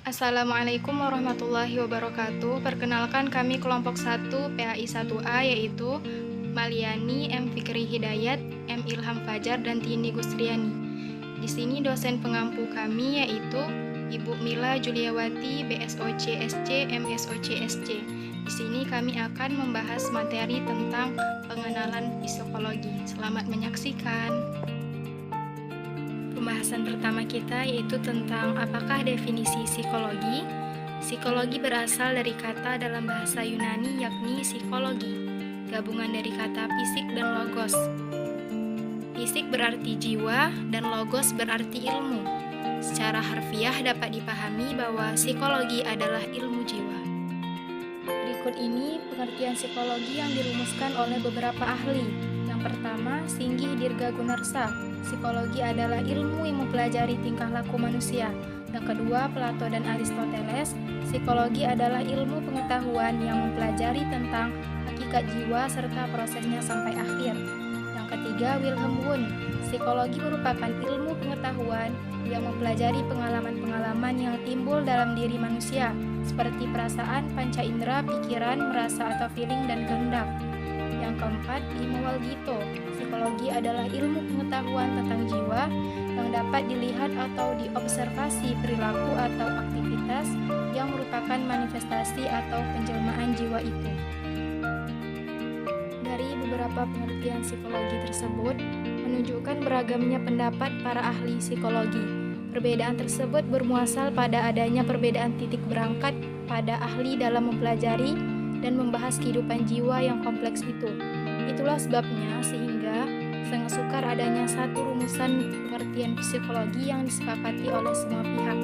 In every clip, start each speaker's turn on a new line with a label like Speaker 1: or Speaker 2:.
Speaker 1: Assalamualaikum warahmatullahi wabarakatuh. Perkenalkan kami kelompok 1 PAI 1A yaitu Maliani, M. Fikri Hidayat, M. Ilham Fajar, dan Tini Gusriani. Di sini dosen pengampu kami yaitu Ibu Mila Juliawati, BSOC SC, MSOC SC. Di sini kami akan membahas materi tentang pengenalan psikologi. Selamat menyaksikan. Pembahasan pertama kita yaitu tentang apakah definisi psikologi. Psikologi berasal dari kata dalam bahasa Yunani yakni psikologi, gabungan dari kata fisik dan logos. Fisik berarti jiwa dan logos berarti ilmu. Secara harfiah dapat dipahami bahwa psikologi adalah ilmu jiwa. Berikut ini pengertian psikologi yang dirumuskan oleh beberapa ahli. Yang pertama, Singgih Dirga Gunarsa. Psikologi adalah ilmu yang mempelajari tingkah laku manusia. Yang kedua, Plato dan Aristoteles. Psikologi adalah ilmu pengetahuan yang mempelajari tentang hakikat jiwa serta prosesnya sampai akhir. Yang ketiga, Wilhelm Wundt. Psikologi merupakan ilmu pengetahuan yang mempelajari pengalaman-pengalaman yang timbul dalam diri manusia, seperti perasaan, panca indera, pikiran, merasa atau feeling, dan kehendak. Yang keempat, Immanuel Guito. Psikologi adalah ilmu pengetahuan tentang jiwa yang dapat dilihat atau diobservasi perilaku atau aktivitas yang merupakan manifestasi atau penjelmaan jiwa itu. Dari beberapa pengertian psikologi tersebut menunjukkan beragamnya pendapat para ahli psikologi. Perbedaan tersebut bermuasal pada adanya perbedaan titik berangkat pada ahli dalam mempelajari dan membahas kehidupan jiwa yang kompleks itu. Itulah sebabnya sehingga sangat sukar adanya satu rumusan pengertian psikologi yang disepakati oleh semua pihak.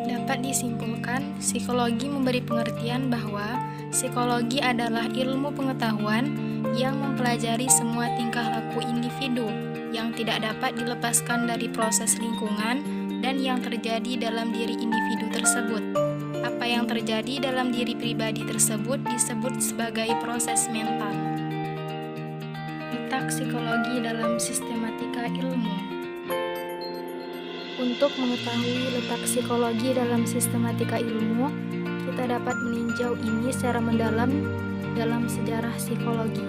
Speaker 1: Dapat disimpulkan, psikologi memberi pengertian bahwa psikologi adalah ilmu pengetahuan yang mempelajari semua tingkah laku individu yang tidak dapat dilepaskan dari proses lingkungan dan yang terjadi dalam diri individu tersebut. Apa yang terjadi dalam diri pribadi tersebut disebut sebagai proses mental. Letak psikologi dalam sistematika ilmu. Untuk mengetahui letak psikologi dalam sistematika ilmu, kita dapat meninjau ini secara mendalam dalam sejarah psikologi.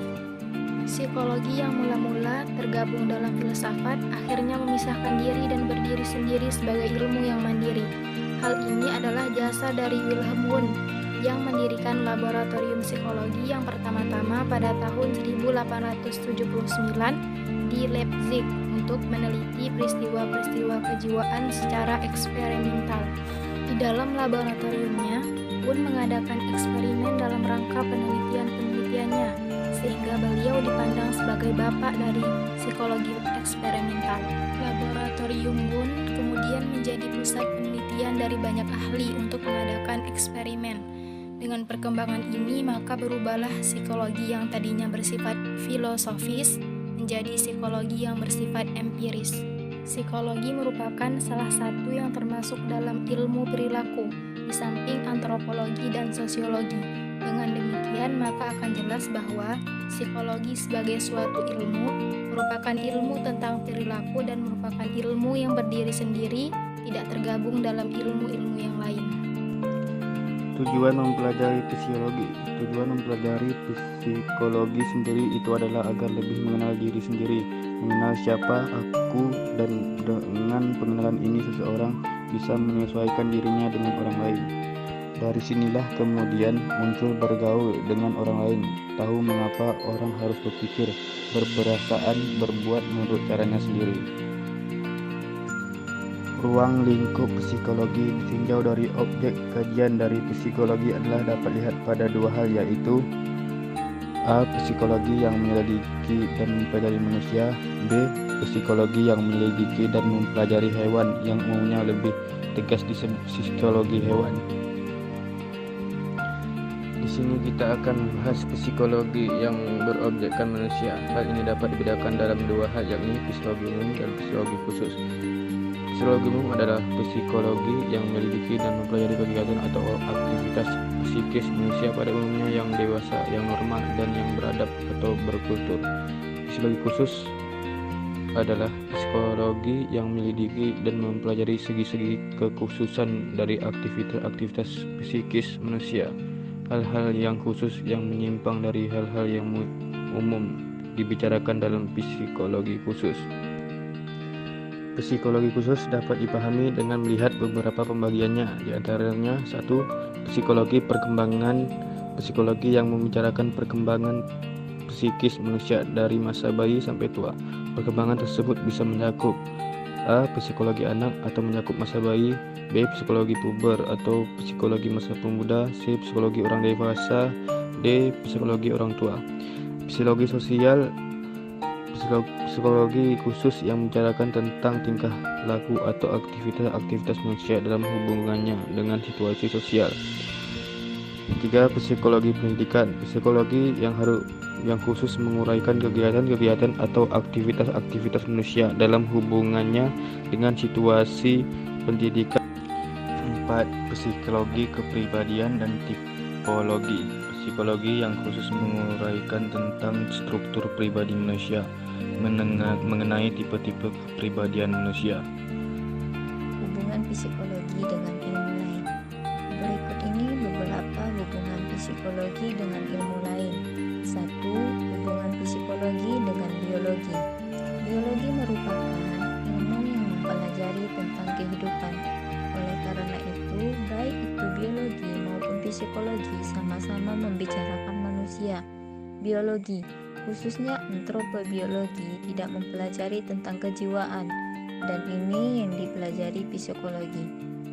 Speaker 1: Psikologi yang mula-mula tergabung dalam filsafat akhirnya memisahkan diri dan berdiri sendiri sebagai ilmu yang mandiri. Hal ini adalah jasa dari Wilhelm Wundt yang mendirikan laboratorium psikologi yang pertama-tama pada tahun 1879 di Leipzig untuk meneliti peristiwa-peristiwa kejiwaan secara eksperimental. Di dalam laboratoriumnya, Wundt mengadakan eksperimen dalam rangka penelitian-penelitiannya, sehingga beliau dipandang sebagai bapak dari psikologi eksperimental. Laboratorium Wundt kemudian menjadi pusat penelitian dari banyak ahli untuk mengadakan eksperimen. Dengan perkembangan ini, maka berubahlah psikologi yang tadinya bersifat filosofis menjadi psikologi yang bersifat empiris. Psikologi merupakan salah satu yang termasuk dalam ilmu perilaku, di samping antropologi dan sosiologi. Dengan demikian, maka akan jelas bahwa psikologi sebagai suatu ilmu merupakan ilmu tentang perilaku dan merupakan ilmu yang berdiri sendiri, tidak tergabung dalam ilmu-ilmu yang lain.
Speaker 2: Tujuan mempelajari psikologi. Tujuan mempelajari psikologi sendiri itu adalah agar lebih mengenal diri sendiri, mengenal siapa aku, dan dengan pengenalan ini seseorang bisa menyesuaikan dirinya dengan orang lain. Dari sinilah kemudian muncul bergaul dengan orang lain, tahu mengapa orang harus berpikir, berperasaan, berbuat menurut caranya sendiri. Ruang lingkup psikologi ditinjau dari objek kajian dari psikologi adalah dapat lihat pada dua hal, yaitu A. Psikologi yang menyelidiki dan mempelajari manusia, B. Psikologi yang menyelidiki dan mempelajari hewan, yang umumnya lebih tegas disebut psikologi hewan. Di sini kita akan membahas psikologi yang berobjekkan manusia. Hal ini dapat dibedakan dalam dua hal, yakni psikologi umum dan psikologi khusus. Psikologi umum adalah psikologi yang menyelidiki dan mempelajari kegiatan atau aktivitas psikis manusia pada umumnya yang dewasa, yang normal, dan yang beradab atau berkultur. Psikologi khusus adalah psikologi yang menyelidiki dan mempelajari segi-segi kekhususan dari aktivitas-aktivitas psikis manusia. Hal-hal yang khusus yang menyimpang dari hal-hal yang umum dibicarakan dalam psikologi khusus. Psikologi khusus dapat dipahami dengan melihat beberapa pembagiannya, di antaranya 1. Psikologi perkembangan. Psikologi yang membicarakan perkembangan psikis manusia dari masa bayi sampai tua. Perkembangan tersebut bisa mencakup A. Psikologi anak atau mencakup masa bayi, B. Psikologi puber atau psikologi masa pemuda, C. Psikologi orang dewasa, D. Psikologi orang tua. Psikologi sosial. Psikologi khusus yang membicarakan tentang tingkah laku atau aktivitas-aktivitas manusia dalam hubungannya dengan situasi sosial. 3. Psikologi pendidikan. Psikologi yang khusus menguraikan kegiatan-kegiatan atau aktivitas-aktivitas manusia dalam hubungannya dengan situasi pendidikan. 4. Psikologi kepribadian dan tipologi. Psikologi yang khusus menguraikan tentang struktur pribadi manusia, mengenai tipe-tipe kepribadian manusia.
Speaker 3: Hubungan psikologi dengan ilmu lain. Berikut ini beberapa hubungan psikologi dengan ilmu lain. 1. Hubungan psikologi dengan biologi. Biologi merupakan ilmu yang mempelajari tentang kehidupan. Oleh karena itu, baik itu biologi maupun psikologi sama-sama membicarakan manusia. Biologi, khususnya antropobiologi, tidak mempelajari tentang kejiwaan, dan ini yang dipelajari psikologi.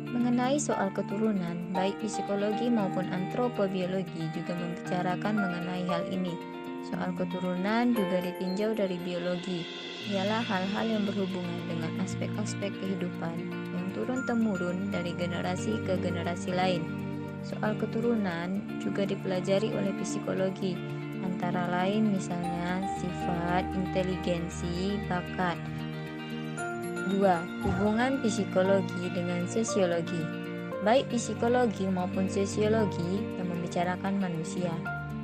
Speaker 3: Mengenai soal keturunan, baik psikologi maupun antropobiologi juga membicarakan mengenai hal ini. Soal keturunan juga ditinjau dari biologi, ialah hal-hal yang berhubungan dengan aspek-aspek kehidupan yang turun-temurun dari generasi ke generasi lain. Soal keturunan juga dipelajari oleh psikologi, antara lain misalnya sifat, inteligensi, bakat. 2. Hubungan psikologi dengan sosiologi. Baik psikologi maupun sosiologi yang membicarakan manusia.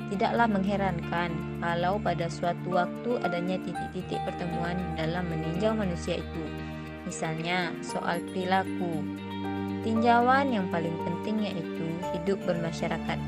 Speaker 3: Tidaklah mengherankan kalau pada suatu waktu adanya titik-titik pertemuan dalam meninjau manusia itu. Misalnya soal perilaku. Tinjauan yang paling penting yaitu hidup bermasyarakat.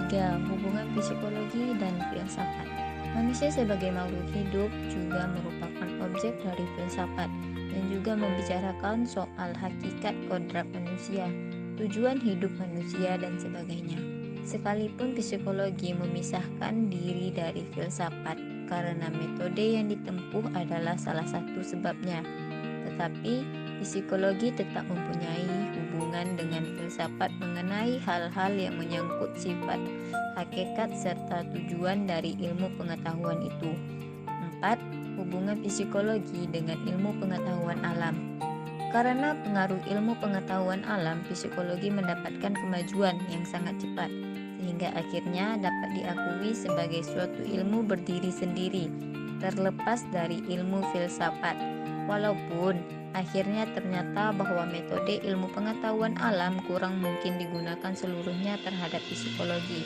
Speaker 3: 3. Hubungan psikologi dan filsafat. Manusia sebagai makhluk hidup juga merupakan objek dari filsafat dan juga membicarakan soal hakikat kodrat manusia, tujuan hidup manusia dan sebagainya. Sekalipun psikologi memisahkan diri dari filsafat karena metode yang ditempuh adalah salah satu sebabnya, tetapi psikologi tetap mempunyai hubungan dengan filsafat mengenai hal-hal yang menyangkut sifat, hakikat, serta tujuan dari ilmu pengetahuan itu. 4. Hubungan psikologi dengan ilmu pengetahuan alam. Karena pengaruh ilmu pengetahuan alam, psikologi mendapatkan kemajuan yang sangat cepat, sehingga akhirnya dapat diakui sebagai suatu ilmu berdiri sendiri, terlepas dari ilmu filsafat. Walaupun akhirnya ternyata bahwa metode ilmu pengetahuan alam kurang mungkin digunakan seluruhnya terhadap psikologi.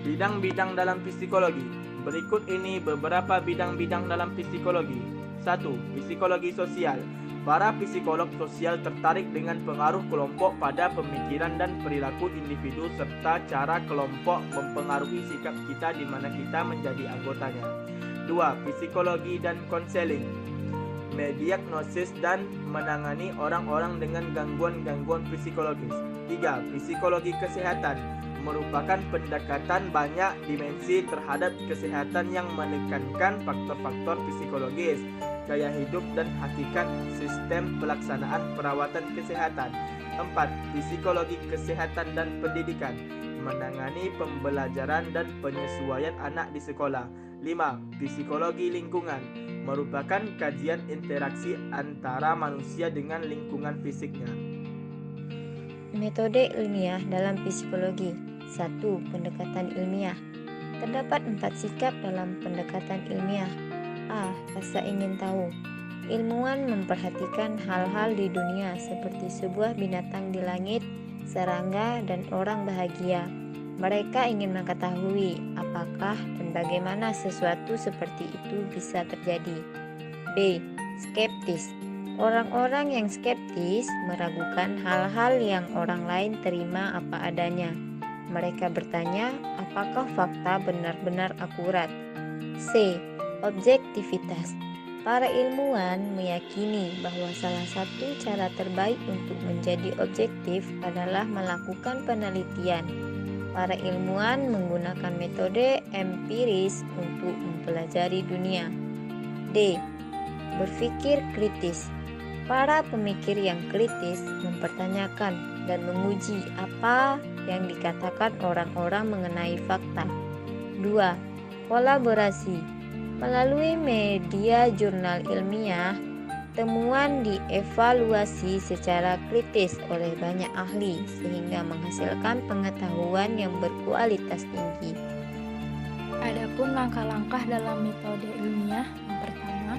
Speaker 4: Bidang-bidang dalam psikologi. Berikut ini beberapa bidang-bidang dalam psikologi. 1. Psikologi sosial. Para psikolog sosial tertarik dengan pengaruh kelompok pada pemikiran dan perilaku individu serta cara kelompok mempengaruhi sikap kita di mana kita menjadi anggotanya. 2. Psikologi dan konseling. Mendiagnosis dan menangani orang-orang dengan gangguan-gangguan psikologis. 3. Psikologi kesehatan. Merupakan pendekatan banyak dimensi terhadap kesehatan yang menekankan faktor-faktor psikologis, gaya hidup dan hakikat sistem pelaksanaan perawatan kesehatan. 4. Psikologi kesehatan dan pendidikan. Menangani pembelajaran dan penyesuaian anak di sekolah. 5. Psikologi lingkungan. Merupakan kajian interaksi antara manusia dengan lingkungan fisiknya.
Speaker 3: Metode ilmiah dalam psikologi. 1. Pendekatan ilmiah. Terdapat 4 sikap dalam pendekatan ilmiah. A. Rasa ingin tahu. Ilmuwan memperhatikan hal-hal di dunia seperti sebuah binatang di langit, serangga, dan orang bahagia. Mereka ingin mengetahui apakah dan bagaimana sesuatu seperti itu bisa terjadi. B. Skeptis. Orang-orang yang skeptis meragukan hal-hal yang orang lain terima apa adanya. Mereka bertanya, apakah fakta benar-benar akurat? C. Objektivitas. Para ilmuwan meyakini bahwa salah satu cara terbaik untuk menjadi objektif adalah melakukan penelitian. Para ilmuwan menggunakan metode empiris untuk mempelajari dunia. D. Berpikir kritis. Para pemikir yang kritis mempertanyakan dan menguji apa yang dikatakan orang-orang mengenai fakta. 2. Kolaborasi. Melalui media jurnal ilmiah, temuan dievaluasi secara kritis oleh banyak ahli sehingga menghasilkan pengetahuan yang berkualitas tinggi.
Speaker 1: Adapun langkah-langkah dalam metode ilmiah, yang pertama,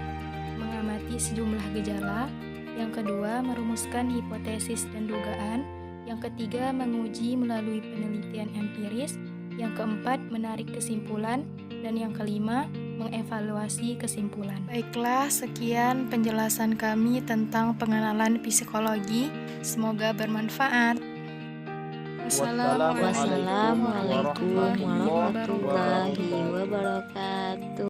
Speaker 1: mengamati sejumlah gejala, yang kedua, merumuskan hipotesis dan dugaan, yang ketiga, menguji melalui penelitian empiris, yang keempat, menarik kesimpulan, dan yang kelima, mengevaluasi kesimpulan. Baiklah, sekian penjelasan kami tentang pengenalan psikologi. Semoga bermanfaat.
Speaker 3: Wassalamualaikum warahmatullahi wabarakatuh.